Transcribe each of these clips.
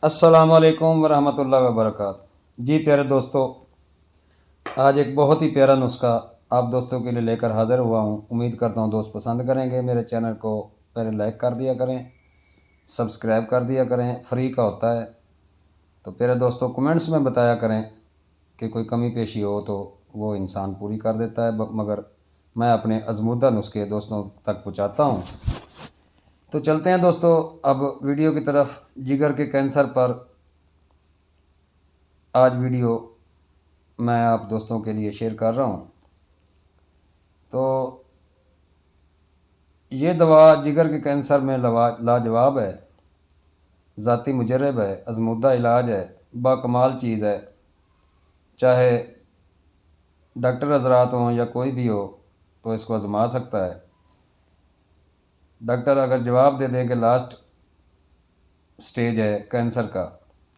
अस्सलाम वालेकुम वरहमतुल्लाहि वबरकातुहू। जी प्यारे दोस्तों, आज एक बहुत ही प्यारा नुस्खा आप दोस्तों के लिए लेकर हाज़िर हुआ हूँ। उम्मीद करता हूँ दोस्त पसंद करेंगे। मेरे चैनल को पहले लाइक कर दिया करें, सब्सक्राइब कर दिया करें, फ्री का होता है। तो प्यारे दोस्तों, कमेंट्स में बताया करें कि कोई कमी पेशी हो तो वो इंसान पूरी कर देता है, मगर मैं अपने आज़मूदा नुस्खे दोस्तों तक पहुँचाता हूँ। तो चलते हैं दोस्तों अब वीडियो की तरफ। जिगर के कैंसर पर आज वीडियो मैं आप दोस्तों के लिए शेयर कर रहा हूँ। तो ये दवा जिगर के कैंसर में लाजवाब है, ज़ाती मुजरब है, आज़मूदा इलाज है, बाकमाल चीज़ है। चाहे डॉक्टर हज़रात हों या कोई भी हो तो इसको आज़मा सकता है। डॉक्टर अगर जवाब दे दें कि लास्ट स्टेज है कैंसर का,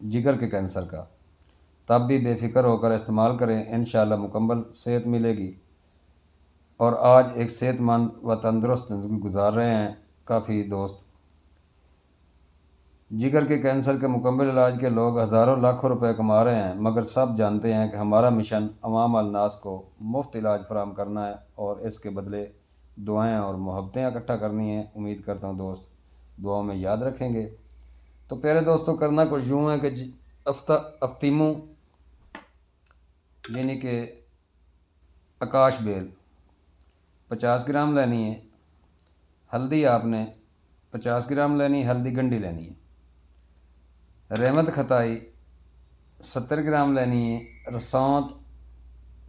जिगर के कैंसर का, तब भी बेफिक्र होकर इस्तेमाल करें। इंशाअल्लाह मुकम्मल सेहत मिलेगी। और आज एक सेहतमंद व तंदुरुस्त ज़िंदगी गुजार रहे हैं काफ़ी दोस्त। जिगर के कैंसर के मुकम्मल इलाज के लोग हज़ारों लाखों रुपए कमा रहे हैं, मगर सब जानते हैं कि हमारा मिशन अवाम अल-नास को मुफ्त इलाज फराहम करना है और इसके बदले दुआएं और मोहब्बतें इकट्ठा करनी है। उम्मीद करता हूँ दोस्त दुआओं में याद रखेंगे। तो प्यारे दोस्तों, करना कुछ यूँ है कि अफ्तीमू यानी कि आकाश बेल 50 ग्राम लेनी है। हल्दी आपने 50 ग्राम लेनी है, हल्दी गंडी लेनी है। रहमत खताई 70 ग्राम लेनी है। रसौंत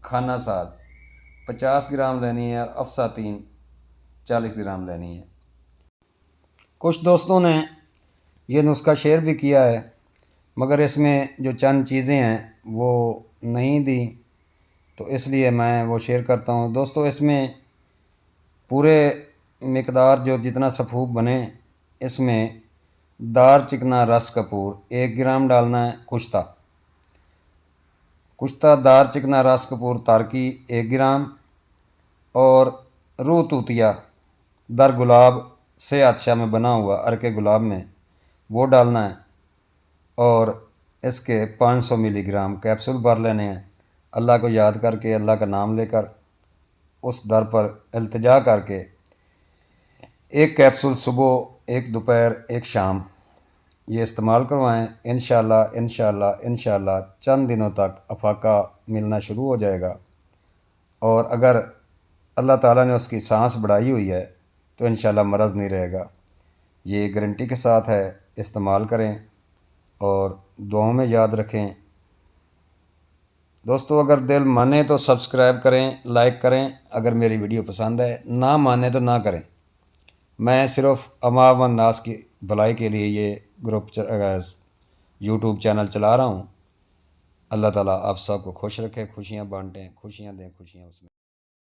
खाना साद 50 ग्राम लेनी है। और अफसातीन 40 ग्राम लेनी है। कुछ दोस्तों ने ये नुस्खा शेयर भी किया है, मगर इसमें जो चंद चीज़ें हैं वो नहीं दी, तो इसलिए मैं वो शेयर करता हूँ दोस्तों। इसमें पूरे मिकदार जो जितना सफ़ूफ बने, इसमें दार चिकना रस कपूर 1 ग्राम डालना है। कुश्ता दार चिकना रस कपूर तारकी 1 ग्राम और रूह तूतिया दर गुलाब से हादशा में बना हुआ अरके गुलाब में वो डालना है। और इसके 500 मिलीग्राम कैप्सूल भर लेने हैं। अल्लाह को याद करके, अल्लाह का नाम लेकर, उस दर पर इल्तिजा करके 1 कैप्सूल सुबह, 1 दोपहर, 1 शाम ये इस्तेमाल करवाएं। इंशाअल्लाह चंद दिनों तक अफाका मिलना शुरू हो जाएगा। और अगर अल्लाह ताला ने उसकी सांस बढ़ाई हुई है तो इंशाअल्लाह मर्ज़ नहीं रहेगा। ये गारंटी के साथ है। इस्तेमाल करें और दुआओं में याद रखें दोस्तों। अगर दिल माने तो सब्सक्राइब करें, लाइक करें। अगर मेरी वीडियो पसंद है, ना माने तो ना करें। मैं सिर्फ़ अवाम अन्नास की भलाई के लिए ये ग्रुप यूट्यूब चैनल चला रहा हूँ। अल्लाह ताला आप सबको खुश रखे, खुशियाँ बांटें, खुशियाँ दें, खुशियाँ उसमें